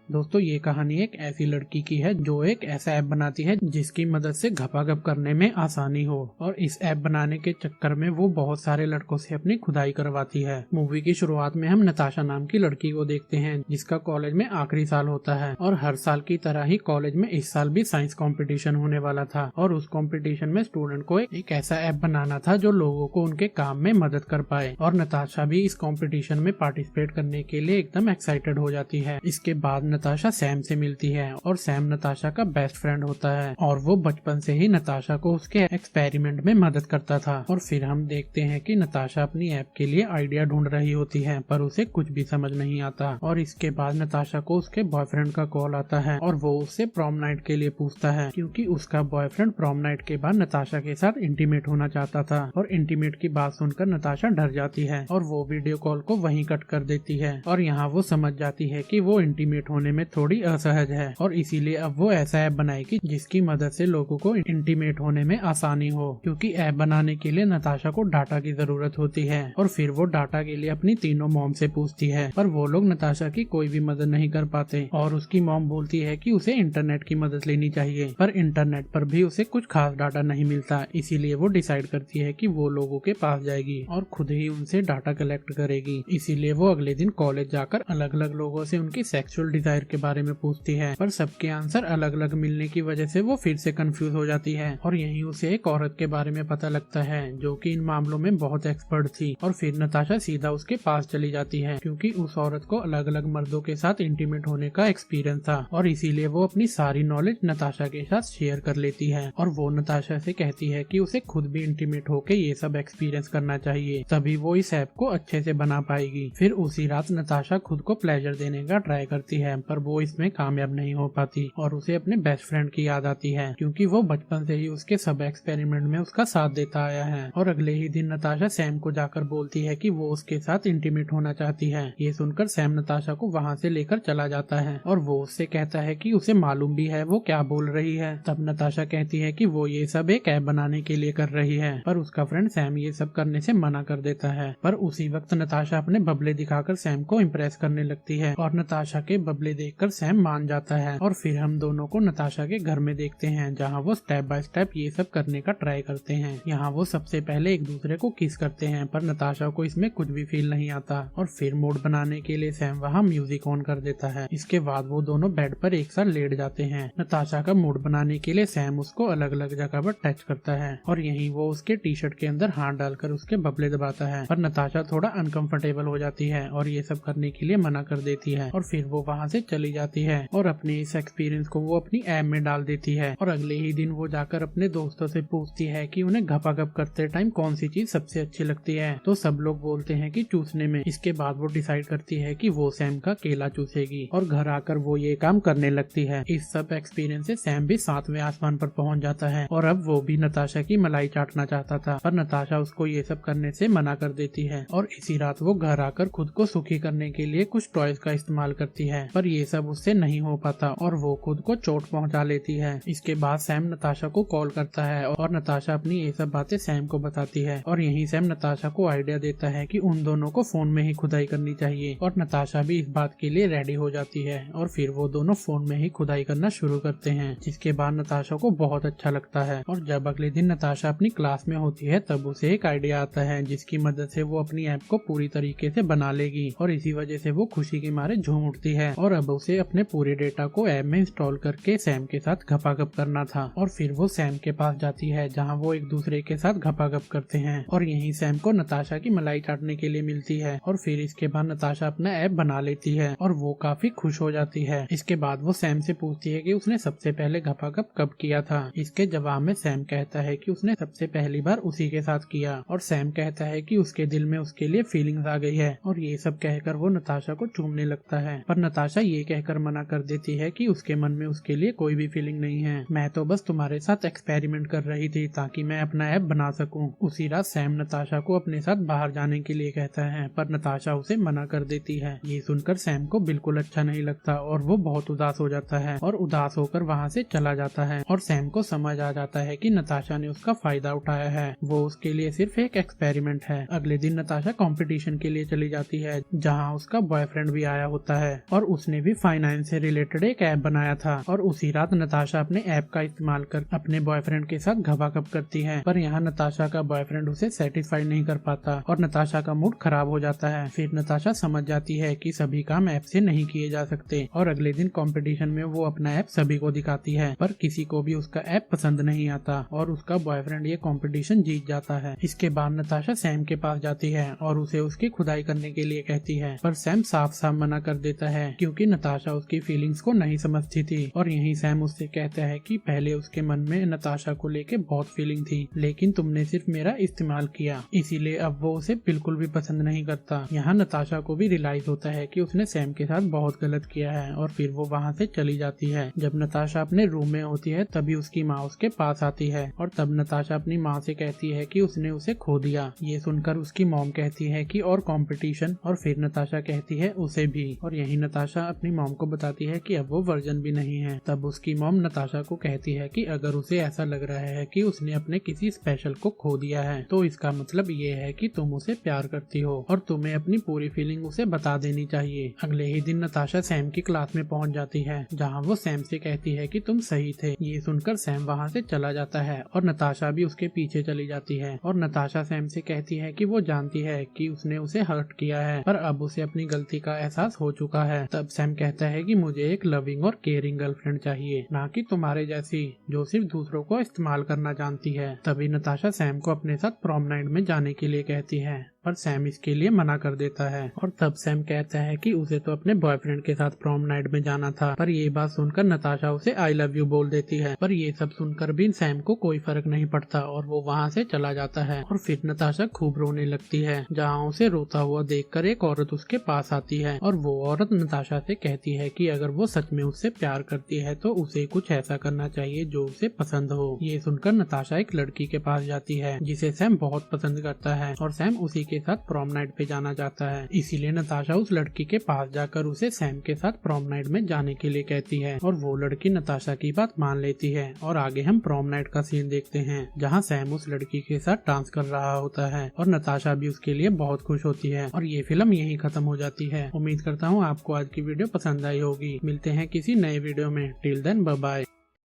दोस्तों ये कहानी एक ऐसी लड़की की है जो एक ऐसा ऐप बनाती है जिसकी मदद से घपाघप करने में आसानी हो, और इस ऐप बनाने के चक्कर में वो बहुत सारे लड़कों से अपनी खुदाई करवाती है। मूवी की शुरुआत में हम नताशा नाम की लड़की को देखते हैं जिसका कॉलेज में आखिरी साल होता है, और हर साल की तरह ही कॉलेज में इस साल भी साइंस कंपटीशन होने वाला था। और उस कंपटीशन में स्टूडेंट को एक ऐसा ऐप बनाना था जो लोगों को उनके काम में मदद कर पाए, और नताशा भी इस कंपटीशन में पार्टिसिपेट करने के लिए एकदम एक्साइटेड हो जाती है। इसके बाद नताशा सैम से मिलती है, और सैम नताशा का बेस्ट फ्रेंड होता है, और वो बचपन से ही नताशा को उसके एक्सपेरिमेंट में मदद करता था। और फिर हम देखते हैं कि नताशा अपनी ऐप के लिए आइडिया ढूंढ रही होती है, पर उसे कुछ भी समझ नहीं आता। और इसके बाद नताशा को उसके बॉयफ्रेंड का कॉल आता है, और वो उससे प्रॉम नाइट के लिए पूछता है, क्योंकि उसका बॉयफ्रेंड प्रॉम नाइट के बाद नताशा के साथ इंटीमेट होना चाहता था। और इंटीमेट की बात सुनकर नताशा डर जाती है, और वो वीडियो कॉल को वहीं कट कर देती है। और यहाँ वो समझ जाती है कि वो इंटीमेट होने में थोड़ी असहज है, और इसीलिए अब वो ऐसा ऐप बनाएगी जिसकी मदद से लोगों को इंटीमेट होने में आसानी हो। क्योंकि ऐप बनाने के लिए नताशा को डाटा की जरूरत होती है, और फिर वो डाटा के लिए अपनी तीनों मॉम से पूछती है, पर वो लोग नताशा की कोई भी मदद नहीं कर पाते। और उसकी मॉम बोलती है कि उसे इंटरनेट की मदद लेनी चाहिए, पर इंटरनेट पर भी उसे कुछ खास डाटा नहीं मिलता। इसीलिए वो डिसाइड करती है कि वो लोगों के पास जाएगी और खुद ही उनसे डाटा कलेक्ट करेगी। इसीलिए वो अगले दिन कॉलेज जाकर अलग अलग लोगों से उनकी सेक्सुअल डिजायर के बारे में पूछती है, पर सबके आंसर अलग अलग मिलने की वजह से वो फिर से कंफ्यूज हो जाती है। और यहीं उसे एक औरत के बारे में पता लगता है जो कि इन मामलों में बहुत एक्सपर्ट थी। और फिर नताशा सीधा उसके पास चली जाती है, क्योंकि उस औरत को अलग अलग मर्दों के साथ इंटीमेट होने का एक्सपीरियंस था, और इसीलिए वो अपनी सारी नॉलेज नताशा के साथ शेयर कर लेती है। और वो नताशा से कहती है कि उसे खुद भी इंटीमेट होके ये सब एक्सपीरियंस करना चाहिए, तभी वो इस ऐप को अच्छे से बना पाएगी। फिर उसी रात नताशा खुद को प्लेजर देने का ट्राई करती है, पर वो इसमें कामयाब नहीं हो पाती, और उसे अपने बेस्ट फ्रेंड की याद आती है, क्योंकि वो बचपन से ही उसके सब एक्सपेरिमेंट में उसका साथ देता आया है। और अगले ही दिन नताशा सैम को जाकर बोलती है कि वो उसके साथ इंटीमेट होना चाहती है। ये सुनकर सैम नताशा को वहाँ से लेकर चला जाता है, और वो उससे कहता है कि उसे मालूम भी है वो क्या बोल रही है। तब नताशा कहती है कि वो ये सब एक ऐप बनाने के लिए कर रही है, पर उसका फ्रेंड सैम ये सब करने से मना कर देता है। पर उसी वक्त नताशा अपने बबले दिखाकर सैम को इम्प्रेस करने लगती है, और नताशा के बबले देखकर सैम मान जाता है। और फिर हम दोनों को नताशा के घर में देखते हैं, जहाँ वो स्टेप बाय स्टेप ये सब करने का ट्राई करते हैं। यहाँ वो सबसे पहले एक दूसरे को किस करते हैं, पर नताशा को इसमें कुछ भी फील नहीं आता। और फिर मूड बनाने के लिए सैम वहाँ म्यूजिक ऑन कर देता है। इसके बाद वो दोनों बेड पर एक साथ लेट जाते हैं। नताशा का मूड बनाने के लिए सैम उसको अलग अलग जगह पर टच करता है, और यहीं वो उसके टी शर्ट के अंदर हाथ डालकर उसके बबले दबाता है। पर नताशा थोड़ा अनकंफर्टेबल हो जाती है और ये सब करने के लिए मना कर देती है, और फिर वो वहाँ से चली जाती है, और अपने इस एक्सपीरियंस को वो अपनी ऐप में डाल देती है। और अगले ही दिन वो जाकर अपने दोस्तों से पूछती है कि उन्हें घपाघप करते टाइम कौन सी चीज सबसे अच्छी लगती है, तो सब लोग बोलते हैं कि चूसने में। इसके बाद वो डिसाइड करती है कि वो सैम का केला चूसेगी, और घर आकर वो ये काम करने लगती है। इस सब एक्सपीरियंस से सैम भी 7वें आसमान पर पहुंच जाता है, और अब वो भी नताशा की मलाई चाटना चाहता था, पर नताशा उसको ये सब करने से मना कर देती है। और इसी रात वो घर आकर खुद को सुखी करने के लिए कुछ टॉयज का इस्तेमाल करती है, पर ये सब उससे नहीं हो पाता, और वो खुद को चोट पहुंचा लेती है। इसके बाद सैम नताशा को कॉल करता है, और नताशा अपनी ये सब बातें सैम को बताती है। और यहीं सैम नताशा को आइडिया देता है कि उन दोनों को फोन में ही खुदाई करनी चाहिए, और नताशा भी इस बात के लिए रेडी हो जाती है। और फिर वो दोनों फोन में ही खुदाई करना शुरू करते हैं, जिसके बाद नताशा को बहुत अच्छा लगता है। और जब अगले दिन नताशा अपनी क्लास में होती है तब उसे एक आइडिया आता है जिसकी मदद से वो अपनी ऐप को पूरी तरीके से बना लेगी, और इसी वजह से वो खुशी के मारे झूम उठती है। और अब उसे अपने पूरे डेटा को ऐप में इंस्टॉल करके सैम के साथ घपाघप करना था। और फिर वो सैम के पास जाती है, जहाँ वो एक दूसरे के साथ घपाघप करते हैं, और यहीं सैम को नताशा की मलाई चाटने के लिए मिलती है। और फिर इसके बाद नताशा अपना ऐप बना लेती है, और वो काफी खुश हो जाती है। इसके बाद वो सैम से पूछती है कि उसने सबसे पहले घपाघप कब किया था। इसके जवाब में सैम कहता है कि उसने सबसे पहली बार उसी के साथ किया, और सैम कहता है कि उसके दिल में उसके लिए फीलिंग्स आ गई है। और ये सब कहकर वो नताशा को चूमने लगता है, पर नताशा ये कहकर मना कर देती है कि उसके मन में उसके लिए कोई भी फीलिंग नहीं है, मैं तो बस तुम्हारे साथ एक्सपेरिमेंट कर रही थी ताकि मैं अपना ऐप बना सकूं। उसी रात सैम नताशा को अपने साथ बाहर जाने के लिए कहता है, पर नताशा उसे मना कर देती है। ये सुनकर सैम को बिल्कुल अच्छा नहीं लगता, और वो बहुत उदास हो जाता है, और उदास होकर वहाँ से चला जाता है। और सैम को समझ आ जाता है कि नताशा ने उसका फायदा उठाया है, वो उसके लिए सिर्फ एक एक्सपेरिमेंट है। अगले दिन नताशा कंपटीशन के लिए चली जाती है, जहाँ उसका बॉयफ्रेंड भी आया होता है, और उसने ने भी फाइनेंस से रिलेटेड एक ऐप बनाया था और उसी रात नताशा अपने ऐप का इस्तेमाल कर अपने बॉयफ्रेंड के साथ घपाघप करती है। पर यहाँ नताशा का बॉयफ्रेंड उसे सेटिस्फाई नहीं कर पाता और नताशा का मूड खराब हो जाता है। फिर नताशा समझ जाती है कि सभी काम ऐप से नहीं किए जा सकते और अगले दिन कंपटीशन में वो अपना ऐप सभी को दिखाती है, पर किसी को भी उसका ऐप पसंद नहीं आता और उसका बॉयफ्रेंड ये कंपटीशन जीत जाता है। इसके बाद नताशा सैम के पास जाती है और उसे उसकी खुदाई करने के लिए कहती है, पर सैम साफ साफ मना कर देता है क्योंकि नताशा उसकी फीलिंग्स को नहीं समझती थी। और यहीं सैम उससे कहता है कि पहले उसके मन में नताशा को लेके बहुत फीलिंग थी, लेकिन तुमने सिर्फ मेरा इस्तेमाल किया, इसीलिए अब वो उसे बिल्कुल भी पसंद नहीं करता। यहाँ नताशा को भी रियलाइज होता है कि उसने सैम के साथ बहुत गलत किया है और फिर वो वहाँ से चली जाती है। जब नताशा अपने रूम में होती है तभी उसकी माँ उसके पास आती है और तब नताशा अपनी माँ से कहती है कि उसने उसे खो दिया। ये सुनकर उसकी मॉम कहती है कि और कंपटीशन, और फिर नताशा कहती है उसे भी। और यही नताशा अपनी मॉम को बताती है कि अब वो वर्जन भी नहीं है। तब उसकी मॉम नताशा को कहती है कि अगर उसे ऐसा लग रहा है कि उसने अपने किसी स्पेशल को खो दिया है तो इसका मतलब ये है कि तुम उसे प्यार करती हो और तुम्हें अपनी पूरी फीलिंग उसे बता देनी चाहिए। अगले ही दिन नताशा सैम की क्लास में पहुंच जाती है जहां वो सैम से कहती है कि तुम सही थे। ये सुनकर सैम वहां से चला जाता है और नताशा भी उसके पीछे चली जाती है और नताशा सैम से कहती है कि वो जानती है कि उसने उसे हर्ट किया है पर अब उसे अपनी गलती का एहसास हो चुका है। तब सैम कहता है कि मुझे एक लविंग और केयरिंग गर्लफ्रेंड चाहिए, ना कि तुम्हारे जैसी जो सिर्फ दूसरों को इस्तेमाल करना जानती है। तभी नताशा सैम को अपने साथ प्रॉम नाइट में जाने के लिए कहती है पर सैम इसके लिए मना कर देता है और तब सैम कहता है कि उसे तो अपने बॉयफ्रेंड के साथ प्रॉम नाइट में जाना था। पर ये बात सुनकर नताशा उसे आई लव यू बोल देती है, पर ये सब सुनकर भी सैम को कोई फर्क नहीं पड़ता और वो वहाँ से चला जाता है। और फिर नताशा खूब रोने लगती है जहाँ उसे रोता हुआ देखकर एक औरत उसके पास आती है और वो औरत नताशा से कहती है कि अगर वो सच में उससे प्यार करती है तो उसे कुछ ऐसा करना चाहिए जो उसे पसंद हो। ये सुनकर नताशा एक लड़की के पास जाती है जिसे सैम बहुत पसंद करता है और सैम उसी के साथ प्रॉम नाइट पे जाना चाहता है। इसीलिए नताशा उस लड़की के पास जाकर उसे सैम के साथ प्रॉम नाइट में जाने के लिए कहती है और वो लड़की नताशा की बात मान लेती है। और आगे हम प्रॉम नाइट का सीन देखते हैं जहाँ सैम उस लड़की के साथ डांस कर रहा होता है और नताशा भी उसके लिए बहुत खुश होती है और ये फिल्म यही खत्म हो जाती है। उम्मीद करता हूँ आपको आज की वीडियो पसंद आई होगी। मिलते हैं किसी नए वीडियो में। Till then bye bye.